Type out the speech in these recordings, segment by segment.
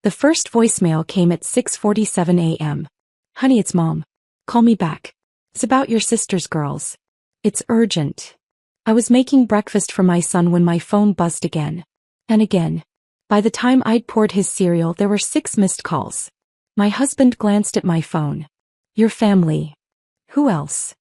The first voicemail came at 6:47 a.m. Honey, it's Mom. Call me back. It's about your sister's girls. It's urgent. I was making breakfast for my son when my phone buzzed again. And again. By the time I'd poured his cereal, there were 6 missed calls. My husband glanced at my phone. Your family. Who else?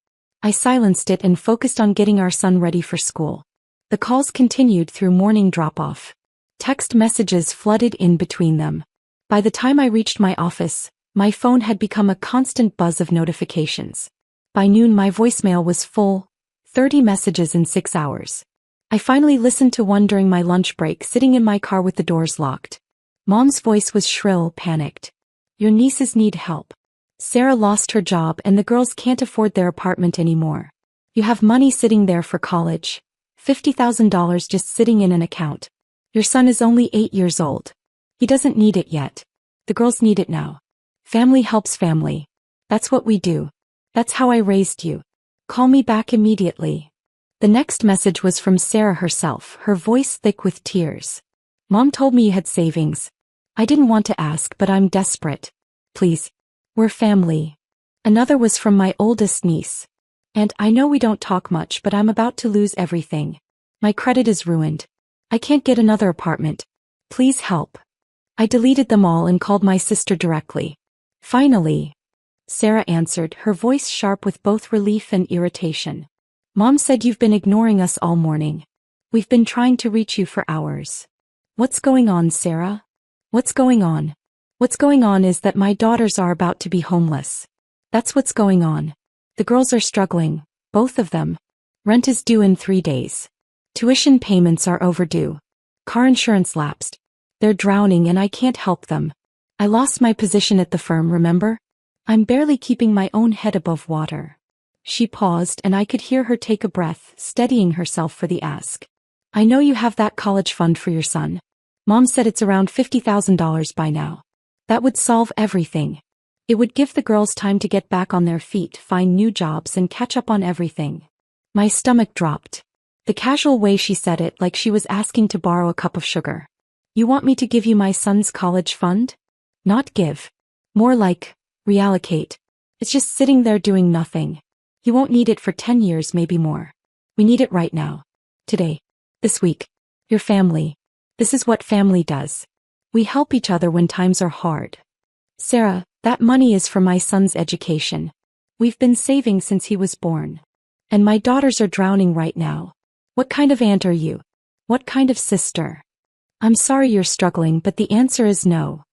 I silenced it and focused on getting our son ready for school. The calls continued through morning drop-off. Text messages flooded in between them. By the time I reached my office, my phone had become a constant buzz of notifications. By noon my voicemail was full, 30 messages in 6 hours. I finally listened to one during my lunch break sitting in my car with the doors locked. Mom's voice was shrill, panicked. Your nieces need help. Sarah lost her job and the girls can't afford their apartment anymore. You have money sitting there for college. $50,000 just sitting in an account. Your son is only 8 years old. He doesn't need it yet. The girls need it now. Family helps family. That's what we do. That's how I raised you. Call me back immediately. The next message was from Sarah herself, her voice thick with tears. Mom told me you had savings. I didn't want to ask, but I'm desperate. Please. We're family. Another was from my oldest niece. And I know we don't talk much, but I'm about to lose everything. My credit is ruined. I can't get another apartment. Please help. I deleted them all and called my sister directly. Finally, Sarah answered, her voice sharp with both relief and irritation. Mom said you've been ignoring us all morning. We've been trying to reach you for hours. What's going on, Sarah? What's going on? What's going on is that my daughters are about to be homeless. That's what's going on. The girls are struggling, both of them. Rent is due in 3 days. Tuition payments are overdue. Car insurance lapsed. They're drowning and I can't help them. I lost my position at the firm, remember? I'm barely keeping my own head above water. She paused and I could hear her take a breath, steadying herself for the ask. I know you have that college fund for your son. Mom said it's around $50,000 by now. That would solve everything. It would give the girls time to get back on their feet, find new jobs and catch up on everything. My stomach dropped. The casual way she said it, like she was asking to borrow a cup of sugar. You want me to give you my son's college fund? Not give. More like, reallocate. It's just sitting there doing nothing. He won't need it for 10 years, maybe more. We need it right now. Today. This week. Your family. This is what family does. We help each other when times are hard. Sarah, that money is for my son's education. We've been saving since he was born. And my daughters are drowning right now. What kind of aunt are you? What kind of sister? I'm sorry you're struggling, but the answer is no.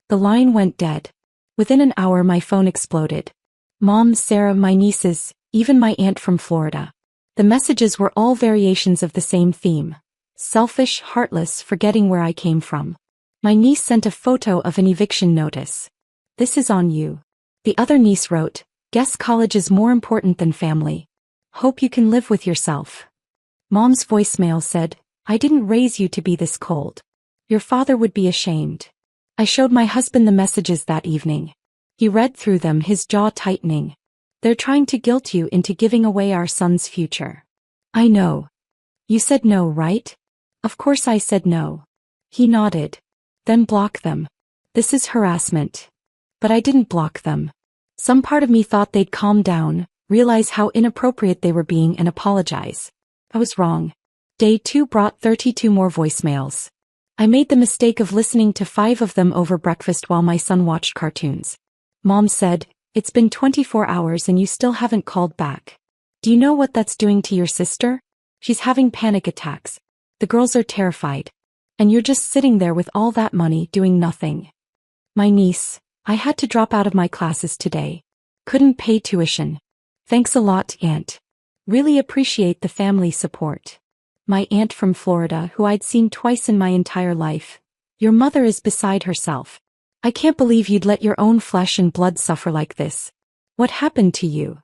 The line went dead. Within an hour my phone exploded. Mom, Sarah, my nieces, even my aunt from Florida. The messages were all variations of the same theme. Selfish, heartless, forgetting where I came from. My niece sent a photo of an eviction notice. This is on you. The other niece wrote, guess college is more important than family. Hope you can live with yourself. Mom's voicemail said, I didn't raise you to be this cold. Your father would be ashamed. I showed my husband the messages that evening. He read through them, his jaw tightening. They're trying to guilt you into giving away our son's future. I know. You said no, right? Of course I said no. He nodded. Then block them. This is harassment. But I didn't block them. Some part of me thought they'd calm down, realize how inappropriate they were being and apologize. I was wrong. Day 2 brought 32 more voicemails. I made the mistake of listening to 5 of them over breakfast while my son watched cartoons. Mom said, it's been 24 hours and you still haven't called back. Do you know what that's doing to your sister? She's having panic attacks. The girls are terrified. And you're just sitting there with all that money doing nothing. My niece, I had to drop out of my classes today. Couldn't pay tuition. Thanks a lot, Aunt. Really appreciate the family support. My aunt from Florida, who I'd seen twice in my entire life. Your mother is beside herself. I can't believe you'd let your own flesh and blood suffer like this. What happened to you?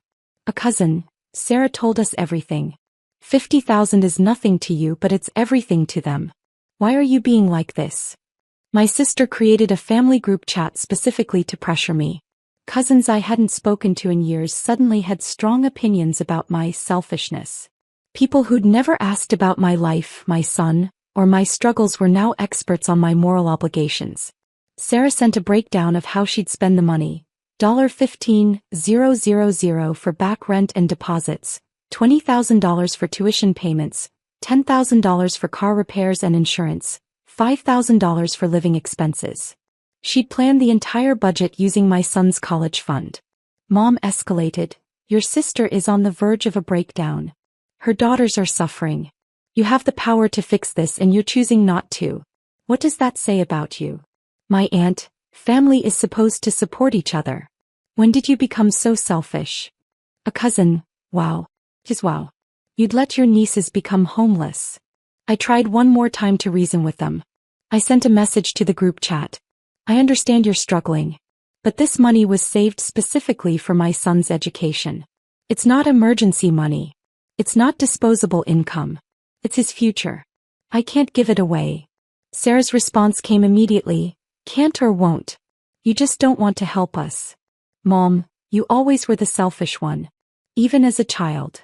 A cousin. Sarah told us everything. 50,000 is nothing to you, but it's everything to them. Why are you being like this? My sister created a family group chat specifically to pressure me. Cousins I hadn't spoken to in years suddenly had strong opinions about my selfishness. People who'd never asked about my life, my son, or my struggles were now experts on my moral obligations. Sarah sent a breakdown of how she'd spend the money. $15,000 for back rent and deposits, $20,000 for tuition payments, $10,000 for car repairs and insurance, $5,000 for living expenses. She'd planned the entire budget using my son's college fund. Mom escalated. Your sister is on the verge of a breakdown. Her daughters are suffering. You have the power to fix this and you're choosing not to. What does that say about you? My aunt, family is supposed to support each other. When did you become so selfish? A cousin, wow. Wow. You'd let your nieces become homeless. I tried one more time to reason with them. I sent a message to the group chat. I understand you're struggling. But this money was saved specifically for my son's education. It's not emergency money. It's not disposable income. It's his future. I can't give it away. Sarah's response came immediately. Can't or won't. You just don't want to help us. Mom, you always were the selfish one. Even as a child.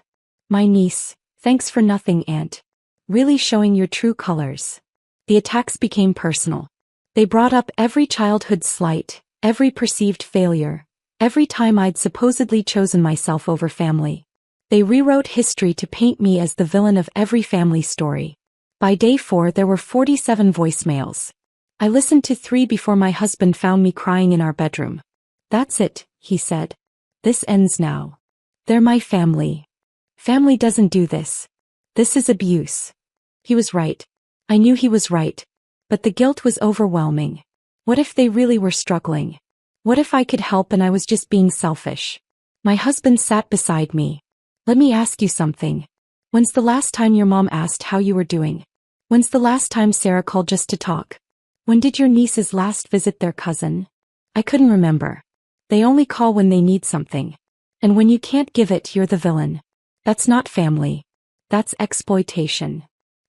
My niece, thanks for nothing, Aunt. Really showing your true colors. The attacks became personal. They brought up every childhood slight, every perceived failure, every time I'd supposedly chosen myself over family. They rewrote history to paint me as the villain of every family story. By day 4 there were 47 voicemails. I listened to 3 before my husband found me crying in our bedroom. That's it, he said. This ends now. They're my family. Family doesn't do this. This is abuse. He was right. I knew he was right. But the guilt was overwhelming. What if they really were struggling? What if I could help and I was just being selfish? My husband sat beside me. Let me ask you something. When's the last time your mom asked how you were doing? When's the last time Sarah called just to talk? When did your nieces last visit their cousin? I couldn't remember. They only call when they need something. And when you can't give it, you're the villain. That's not family. That's exploitation.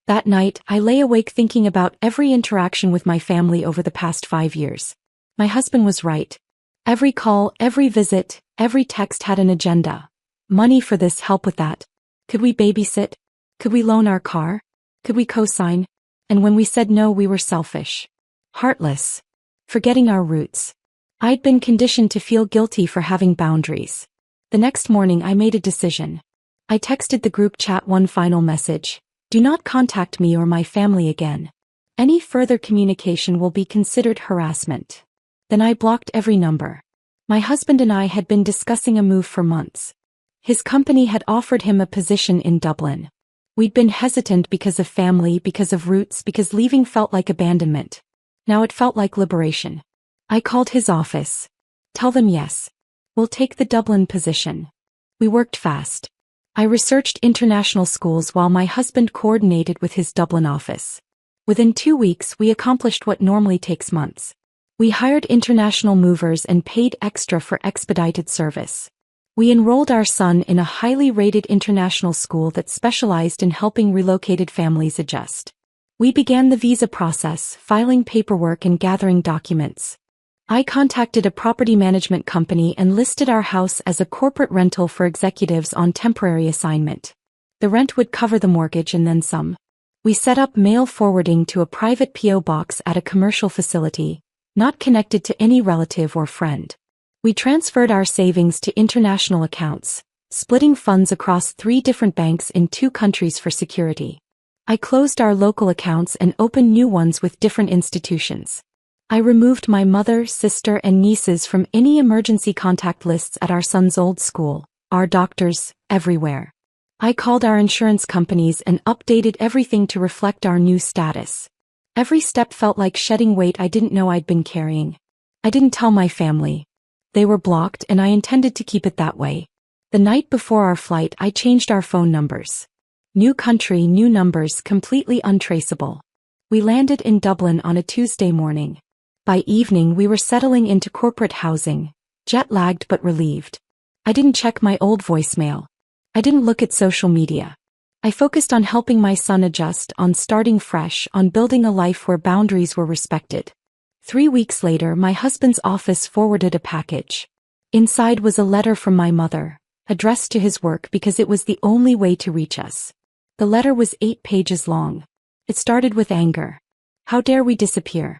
That night, I lay awake thinking about every interaction with my family over the past 5 years. My husband was right. Every call, every visit, every text had an agenda. Money for this, help with that. Could we babysit? Could we loan our car? Could we co-sign? And when we said no, we were selfish. Heartless. Forgetting our roots. I'd been conditioned to feel guilty for having boundaries. The next morning I made a decision. I texted the group chat one final message. Do not contact me or my family again. Any further communication will be considered harassment. Then I blocked every number. My husband and I had been discussing a move for months. His company had offered him a position in Dublin. We'd been hesitant because of family, because of roots, because leaving felt like abandonment. Now it felt like liberation. I called his office. Tell them yes. We'll take the Dublin position. We worked fast. I researched international schools while my husband coordinated with his Dublin office. Within 2 weeks we accomplished what normally takes months. We hired international movers and paid extra for expedited service. We enrolled our son in a highly rated international school that specialized in helping relocated families adjust. We began the visa process, filing paperwork and gathering documents. I contacted a property management company and listed our house as a corporate rental for executives on temporary assignment. The rent would cover the mortgage and then some. We set up mail forwarding to a private P.O. box at a commercial facility, not connected to any relative or friend. We transferred our savings to international accounts, splitting funds across 3 different banks in 2 countries for security. I closed our local accounts and opened new ones with different institutions. I removed my mother, sister, and nieces from any emergency contact lists at our son's old school, our doctors, everywhere. I called our insurance companies and updated everything to reflect our new status. Every step felt like shedding weight I didn't know I'd been carrying. I didn't tell my family. They were blocked and I intended to keep it that way. The night before our flight I changed our phone numbers. New country, new numbers, completely untraceable. We landed in Dublin on a Tuesday morning. By evening we were settling into corporate housing, jet-lagged but relieved. I didn't check my old voicemail. I didn't look at social media. I focused on helping my son adjust, on starting fresh, on building a life where boundaries were respected. 3 weeks later my husband's office forwarded a package. Inside was a letter from my mother, addressed to his work because it was the only way to reach us. The letter was 8 pages long. It started with anger. How dare we disappear?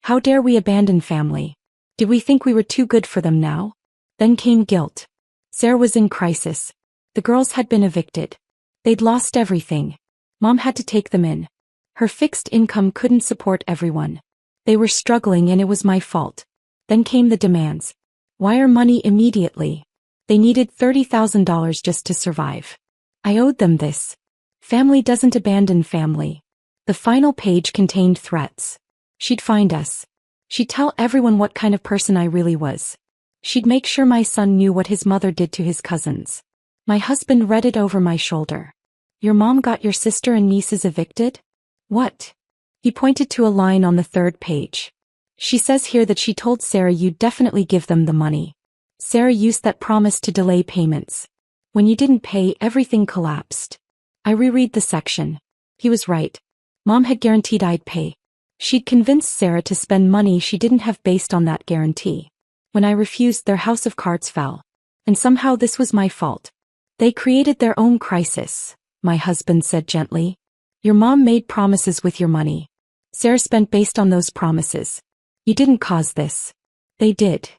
How dare we abandon family? Did we think we were too good for them now? Then came guilt. Sarah was in crisis. The girls had been evicted. They'd lost everything. Mom had to take them in. Her fixed income couldn't support everyone. They were struggling and it was my fault. Then came the demands. Wire money immediately. They needed $30,000 just to survive. I owed them this. Family doesn't abandon family. The final page contained threats. She'd find us. She'd tell everyone what kind of person I really was. She'd make sure my son knew what his mother did to his cousins. My husband read it over my shoulder. Your mom got your sister and nieces evicted? What? He pointed to a line on the third page. She says here that she told Sarah you'd definitely give them the money. Sarah used that promise to delay payments. When you didn't pay, everything collapsed. I reread the section. He was right. Mom had guaranteed I'd pay. She'd convinced Sarah to spend money she didn't have based on that guarantee. When I refused, their house of cards fell. And somehow this was my fault. They created their own crisis, my husband said gently. Your mom made promises with your money. Sarah spent based on those promises. You didn't cause this. They did.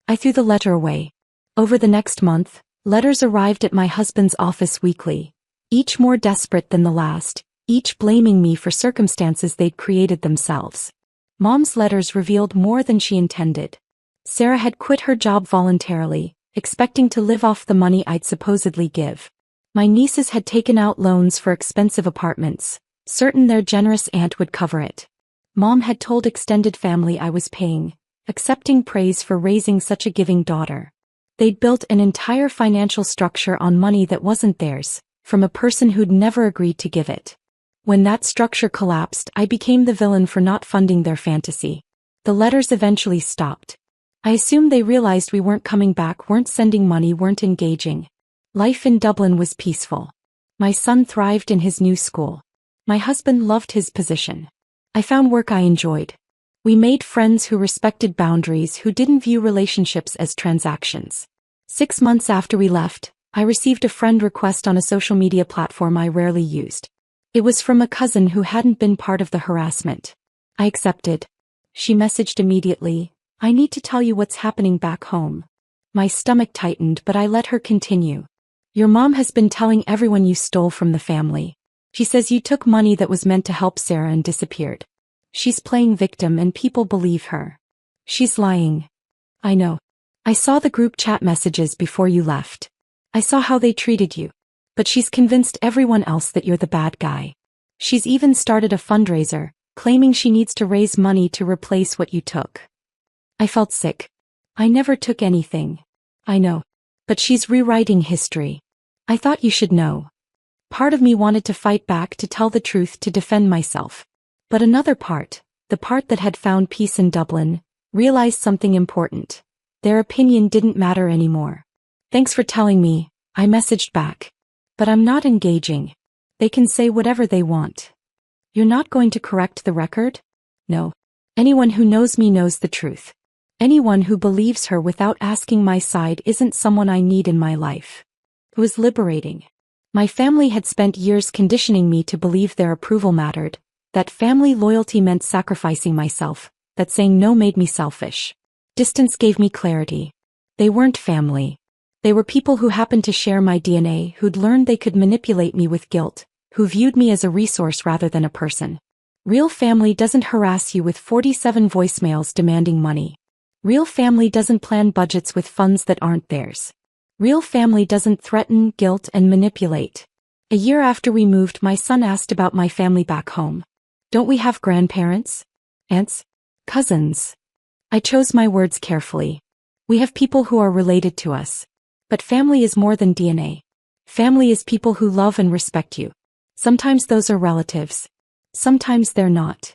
I threw the letter away. Over the next month, letters arrived at my husband's office weekly, each more desperate than the last, each blaming me for circumstances they'd created themselves. Mom's letters revealed more than she intended. Sarah had quit her job voluntarily, expecting to live off the money I'd supposedly give. My nieces had taken out loans for expensive apartments, certain their generous aunt would cover it. Mom had told extended family I was paying, accepting praise for raising such a giving daughter. They'd built an entire financial structure on money that wasn't theirs, from a person who'd never agreed to give it. When that structure collapsed, I became the villain for not funding their fantasy. The letters eventually stopped. I assumed they realized we weren't coming back, weren't sending money, weren't engaging. Life in Dublin was peaceful. My son thrived in his new school. My husband loved his position. I found work I enjoyed. We made friends who respected boundaries, who didn't view relationships as transactions. 6 months after we left, I received a friend request on a social media platform I rarely used. It was from a cousin who hadn't been part of the harassment. I accepted. She messaged immediately, I need to tell you what's happening back home. My stomach tightened, but I let her continue. Your mom has been telling everyone you stole from the family. She says you took money that was meant to help Sarah and disappeared. She's playing victim and people believe her. She's lying. I know. I saw the group chat messages before you left. I saw how they treated you. But she's convinced everyone else that you're the bad guy. She's even started a fundraiser, claiming she needs to raise money to replace what you took. I felt sick. I never took anything. I know. But she's rewriting history. I thought you should know. Part of me wanted to fight back, to tell the truth, to defend myself. But another part, the part that had found peace in Dublin, realized something important. Their opinion didn't matter anymore. Thanks for telling me, I messaged back. But I'm not engaging. They can say whatever they want. You're not going to correct the record? No. Anyone who knows me knows the truth. Anyone who believes her without asking my side isn't someone I need in my life. It was liberating. My family had spent years conditioning me to believe their approval mattered, that family loyalty meant sacrificing myself, that saying no made me selfish. Distance gave me clarity. They weren't family. They were people who happened to share my DNA, who'd learned they could manipulate me with guilt, who viewed me as a resource rather than a person. Real family doesn't harass you with 47 voicemails demanding money. Real family doesn't plan budgets with funds that aren't theirs. Real family doesn't threaten, guilt, and manipulate. A year after we moved, my son asked about my family back home. Don't we have grandparents? Aunts? Cousins? I chose my words carefully. We have people who are related to us. But family is more than DNA. Family is people who love and respect you. Sometimes those are relatives. Sometimes they're not.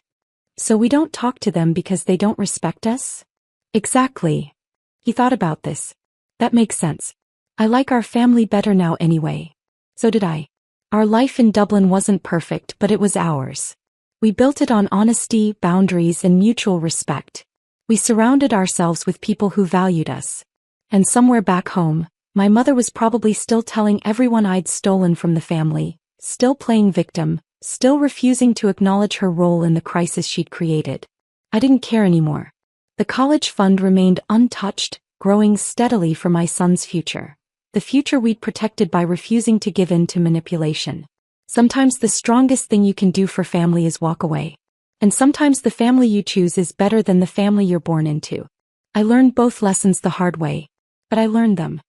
So we don't talk to them because they don't respect us? Exactly. He thought about this. That makes sense. I like our family better now anyway. So did I. Our life in Dublin wasn't perfect, but it was ours. We built it on honesty, boundaries, and mutual respect. We surrounded ourselves with people who valued us. And somewhere back home, my mother was probably still telling everyone I'd stolen from the family, still playing victim, still refusing to acknowledge her role in the crisis she'd created. I didn't care anymore. The college fund remained untouched, growing steadily for my son's future. The future we'd protected by refusing to give in to manipulation. Sometimes the strongest thing you can do for family is walk away. And sometimes the family you choose is better than the family you're born into. I learned both lessons the hard way. But I learned them.